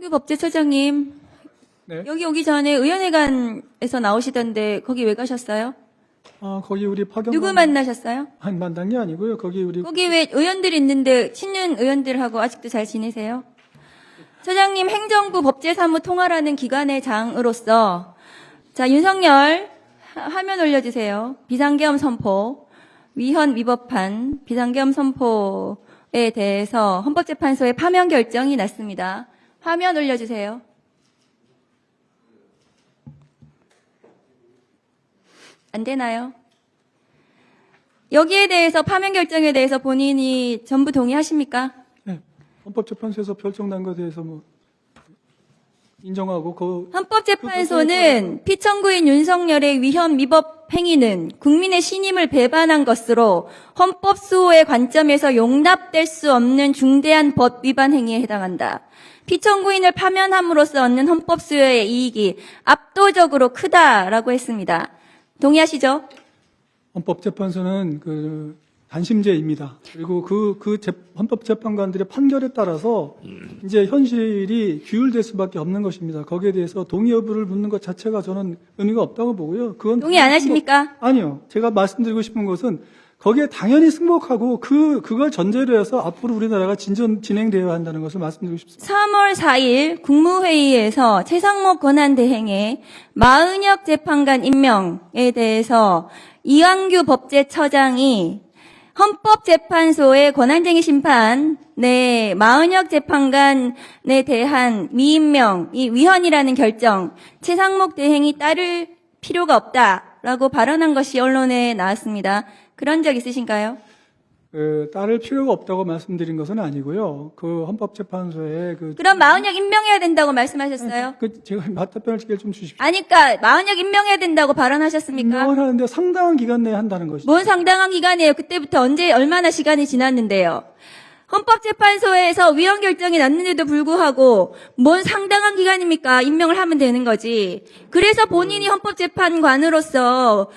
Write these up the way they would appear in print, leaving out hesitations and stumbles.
이완규 법제처장님, 네. 여기 오기 전에 의원회관에서 나오시던데 거기 왜 가셨어요? 거기 우리 파견 누구 만나셨어요? 만난 게 아니고요. 거기 왜 의원들 있는데 친윤 의원들하고 아직도 잘 지내세요? 처장님, 행정부 법제사무 통화라는 기관의 장으로서 자, 윤석열 화면 올려주세요. 비상계엄 선포, 위헌 위법한 비상계엄 선포에 대해서 헌법재판소의 파면 결정이 났습니다. 화면 올려주세요. 안 되나요? 여기에 대해서 파면 결정에 대해서 본인이 전부 동의하십니까? 네. 헌법재판소에서 결정난 것에 대해서 인정하고 헌법재판소는 피청구인 윤석열의 위헌 위법 행위는 국민의 신임을 배반한 것으로 헌법 수호의 관점에서 용납될 수 없는 중대한 법 위반 행위에 해당한다. 피청구인을 파면함으로써 얻는 헌법 수호의 이익이 압도적으로 크다라고 했습니다. 동의하시죠? 헌법재판소는 단심제입니다. 그리고 헌법재판관들의 판결에 따라서 이제 현실이 규율될 수밖에 없는 것입니다. 거기에 대해서 동의 여부를 묻는 것 자체가 저는 의미가 없다고 보고요. 그건 동의 안 하십니까? 아니요. 제가 말씀드리고 싶은 것은 거기에 당연히 승복하고 그걸 전제로 해서 앞으로 우리나라가 진행되어야 한다는 것을 말씀드리고 싶습니다. 3월 4일 국무회의에서 최상목 권한대행의 마은혁 재판관 임명에 대해서 이완규 법제처장이 헌법재판소의 권한쟁의 심판에 마은혁 재판관에 대한 미임명, 이 위헌이라는 결정, 최상목 대행이 따를 필요가 없다라고 발언한 것이 언론에 나왔습니다. 그런 적 있으신가요? 따를 필요가 없다고 말씀드린 것은 아니고요. 헌법재판소에 그럼 마은혁 임명해야 된다고 말씀하셨어요? 제가 맞답변을 좀 주십시오. 아니까 마은혁 임명해야 된다고 발언하셨습니까? 임명을 하는데 상당한 기간 내에 한다는 것이죠. 뭔 상당한 기간이에요? 그때부터 얼마나 시간이 지났는데요? 헌법재판소에서 위헌 결정이 났는데도 불구하고 뭔 상당한 기간입니까? 임명을 하면 되는 거지. 그래서 본인이 헌법재판관으로서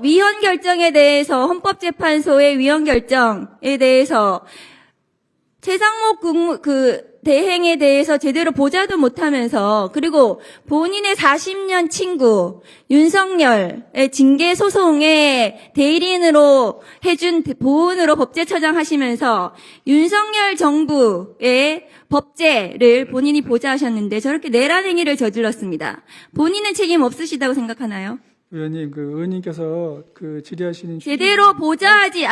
위헌 결정에 대해서 헌법재판소의 위헌 결정에 대해서 최상목 대행에 대해서 제대로 보자도 못하면서 그리고 본인의 40년 친구 윤석열의 징계 소송의 대리인으로 해준 보훈으로 법제처장 하시면서 윤석열 정부의 법제를 본인이 보좌하셨는데 저렇게 내란 행위를 저질렀습니다. 본인은 책임 없으시다고 생각하나요? 의원님, 의원님께서 질의하시는 제대로 보좌하지,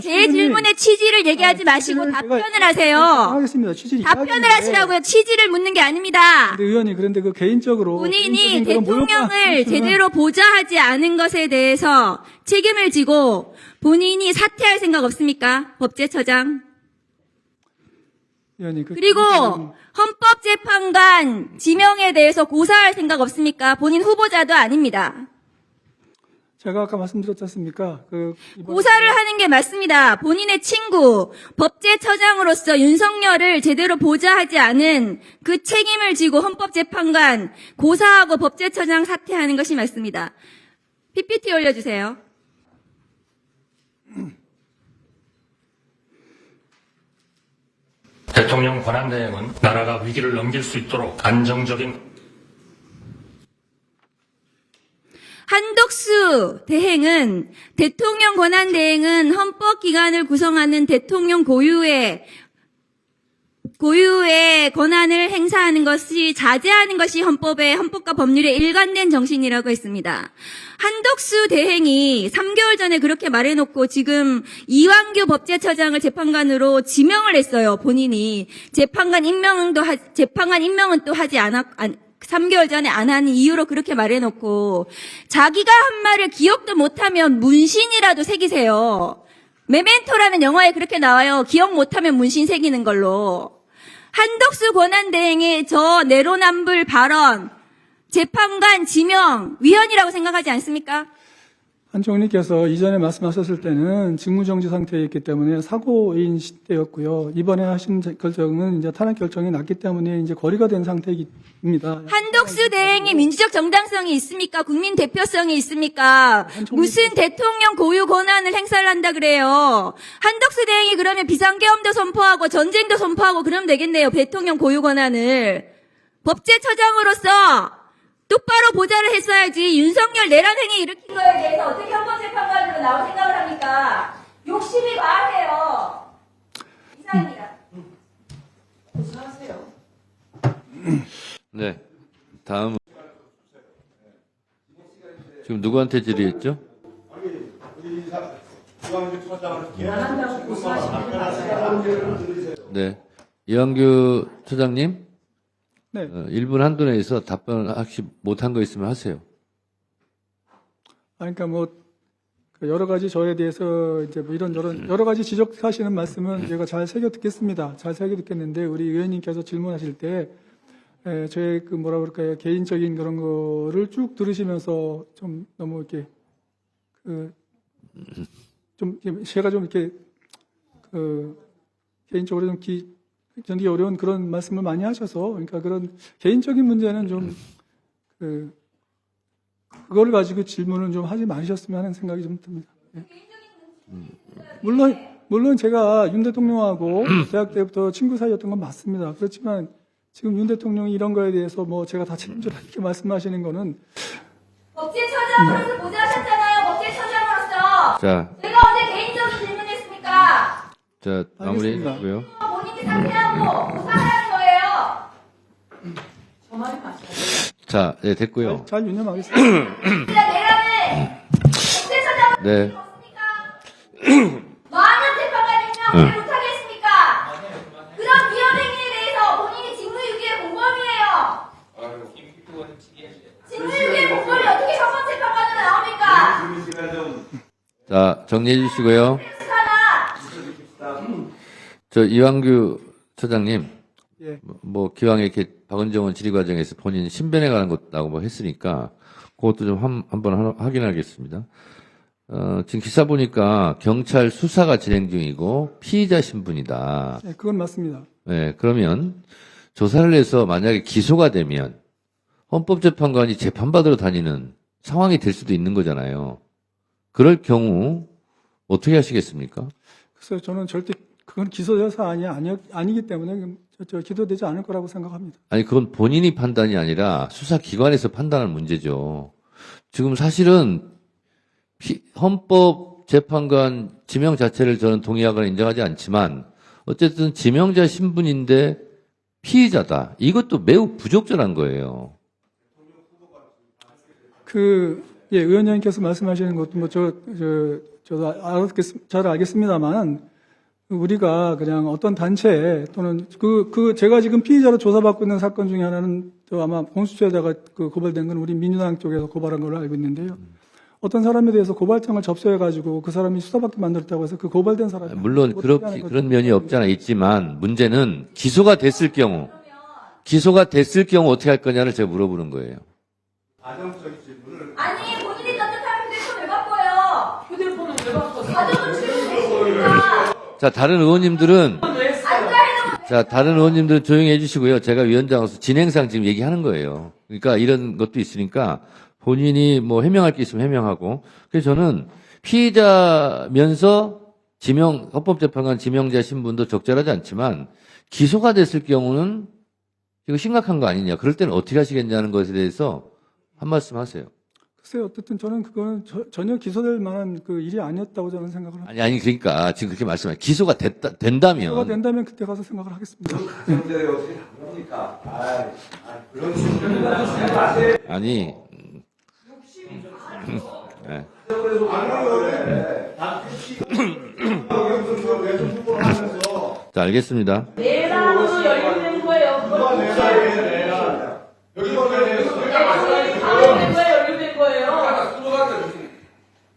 제 질문의 취지를 얘기하지 마시고 답변을 하세요. 하겠습니다. 답변을 하시라고요. 취지를 묻는 게 아닙니다. 의원님, 그런데 개인적으로 본인이 대통령을 제대로 보좌하지 않은 것에 대해서 책임을 지고 본인이 사퇴할 생각 없습니까? 법제처장. 의원님, 그리고 헌법재판관 지명에 대해서 고사할 생각 없습니까? 본인 후보자도 아닙니다. 제가 아까 말씀드렸지 않습니까? 고사를 하는 게 맞습니다. 본인의 친구, 법제처장으로서 윤석열을 제대로 보좌하지 않은 그 책임을 지고 헌법재판관 고사하고 법제처장 사퇴하는 것이 맞습니다. PPT 올려주세요. 대통령 권한대행은 나라가 위기를 넘길 수 있도록 안정적인 한덕수 대행은 대통령 권한대행은 헌법기관을 구성하는 대통령 고유의 권한을 행사하는 것이 자제하는 것이 헌법과 법률의 일관된 정신이라고 했습니다. 한덕수 대행이 3개월 전에 그렇게 말해놓고 지금 이완규 법제처장을 재판관으로 지명을 했어요. 본인이 재판관 임명은 또 하지 않았. 3개월 전에 안 하는 이유로 그렇게 말해놓고 자기가 한 말을 기억도 못하면 문신이라도 새기세요. 메멘토라는 영화에 그렇게 나와요. 기억 못하면 문신 새기는 걸로. 한덕수 권한대행의 저 내로남불 발언, 재판관 지명 위헌이라고 생각하지 않습니까? 한 총리께서 이전에 말씀하셨을 때는 직무정지 상태였기 때문에 사고인 시대였고요. 이번에 하신 결정은 이제 탄핵 결정이 났기 때문에 이제 거리가 된 상태입니다. 한덕수 대행이 민주적 정당성이 있습니까? 국민 대표성이 있습니까? 무슨 대통령 고유 권한을 행사를 한다 그래요? 한덕수 대행이 그러면 비상계엄도 선포하고 전쟁도 선포하고 그러면 되겠네요. 대통령 고유 권한을. 법제처장으로서 똑바로 보좌를 했어야지 윤석열 내란 행위 일으킨 거에 대해서 어떻게 헌법재판관으로 나올 생각을 합니까? 욕심이 과하세요. 이상입니다. 네. 다음. 지금 누구한테 질의했죠? 네. 이완규 처장님, 네. 1분 한도 내에서 답변 혹시 못한 거 있으면 하세요. 그러니까 뭐 여러 가지 저에 대해서 이제 뭐 이런 저런 여러 가지 지적하시는 말씀은 제가 잘 새겨 듣겠습니다. 잘 새겨 듣겠는데 우리 의원님께서 질문하실 때 저의 그 뭐라 그럴까요 개인적인 그런 거를 쭉 들으시면서 좀 너무 이렇게 좀 제가 좀 이렇게 개인적으로 좀 견디기 어려운 그런 말씀을 많이 하셔서 그러니까 그런 개인적인 문제는 좀 그걸 가지고 질문을 좀 하지 마셨으면 하는 생각이 좀 듭니다. 예. 물론 제가 윤 대통령하고 대학 때부터 친구 사이였던 건 맞습니다. 그렇지만 지금 윤 대통령이 이런 거에 대해서 뭐 제가 다 책임져라 이렇게 말씀하시는 거는 법제처장으로서 보좌하셨잖아요. 법제처장으로서. 자, 제가 언제 개인적인 질문했습니까? 자, 알겠습니다. 마무리고요. 본인이 사퇴하고 무사하는 거예요. 자, 네, 됐고요. 잘 유념하겠습니다. 진짜 내란을 법제처장으로서 네. 없습니까? 많은 재판관이면 왜 못하게 했습니까? 그런 위헌 행위에 대해서 본인이 직무유기의 공범이에요. 직무유기의 공범이 어떻게 헌법재판관으로 나옵니까? 자, 정리해 주시고요. 하나. 저 이완규 처장님, 예. 뭐 기왕에 이렇게 박은정원 질의 과정에서 본인 신변에 관한 것다고 뭐 했으니까 그것도 좀 한번 확인하겠습니다. 지금 기사 보니까 경찰 수사가 진행 중이고 피의자 신분이다. 네, 그건 맞습니다. 네, 그러면 조사를 해서 만약에 기소가 되면 헌법재판관이 재판받으러 다니는 상황이 될 수도 있는 거잖아요. 그럴 경우 어떻게 하시겠습니까? 그래서 저는 절대 그건 기소여사 아니기 때문에 기소되지 않을 거라고 생각합니다. 아니, 그건 본인이 판단이 아니라 수사기관에서 판단하는 문제죠. 지금 사실은 헌법재판관 지명 자체를 저는 동의하거나 인정하지 않지만 어쨌든 지명자 신분인데 피의자다. 이것도 매우 부적절한 거예요. 예, 의원님께서 말씀하시는 것도 뭐 저도 잘 알겠습니다만 우리가 그냥 어떤 단체 또는 제가 지금 피의자로 조사받고 있는 사건 중에 하나는 아마 공수처에다가 고발된 건 우리 민주당 쪽에서 고발한 걸로 알고 있는데요. 어떤 사람에 대해서 고발장을 접수해가지고 그 사람이 수사받게 만들었다고 해서 그 고발된 사람이 물론 그런 면이 없잖아 있지만 문제는 기소가 됐을 경우 어떻게 할 거냐를 제가 물어보는 거예요. 아니 본인이 던졌다면 휴대폰 왜 바꿔요? 휴대폰은 왜 바꿔? 가족은 출연됐으니까. 자, 다른 의원님들은 조용히 해주시고요. 제가 위원장으로서 진행상 지금 얘기하는 거예요. 그러니까 이런 것도 있으니까 본인이 뭐 해명할 게 있으면 해명하고. 그래서 저는 피의자면서 헌법재판관 지명자 신분도 적절하지 않지만 기소가 됐을 경우는 이거 심각한 거 아니냐. 그럴 때는 어떻게 하시겠냐는 것에 대해서 한 말씀 하세요. 글쎄요, 어쨌든 저는 그건 전혀 기소될 만한 그 일이 아니었다고 저는 생각을 합니다. 아니, 그러니까 지금 그렇게 말씀하세요. 기소가 된다면. 기소가 된다면 그때 가서 생각을 하겠습니다. 아니. 네. 자, 알겠습니다. 내란으로 열리는 거예요. 열리는 거예요.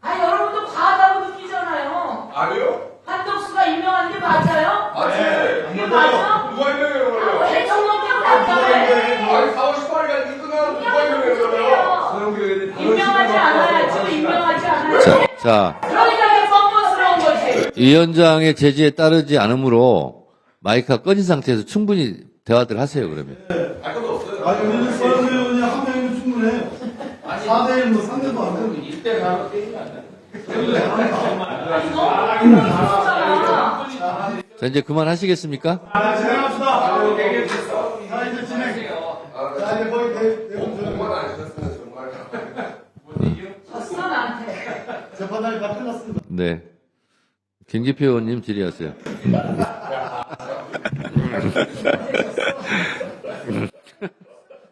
아니 여러분도 과하다고 느끼잖아요. 아니요? 한덕수가 유명한 게 맞아요? 맞아요. 그게 맞아? 누가 유명해요? 대통령령 답답해. 아니 4월 18일까지 끝나면 누가 유명해요? 임명하지 않아야죠. 임명하지 않아요. 자, 그러니까 이게 뻔뻔스러운 거지. 위원장의 제지에 따르지 않으므로 마이크가 꺼진 상태에서 충분히 대화들 하세요, 그러면. 알 것도 없어요. 아니, 우리 서울의원이 한 명이면 충분해요. 4대1 뭐 3대도 안 되고. 이때 가면 게임이 안 돼. 자, 이제 그만하시겠습니까? 진행합시다. 자, 이제 진행. 자, 이제 거의 대부분 공만 안 하셨으면 정말. 졌어 나한테. 재판장이 다 끝났습니다. 네. 김기표 의원님 질의하세요.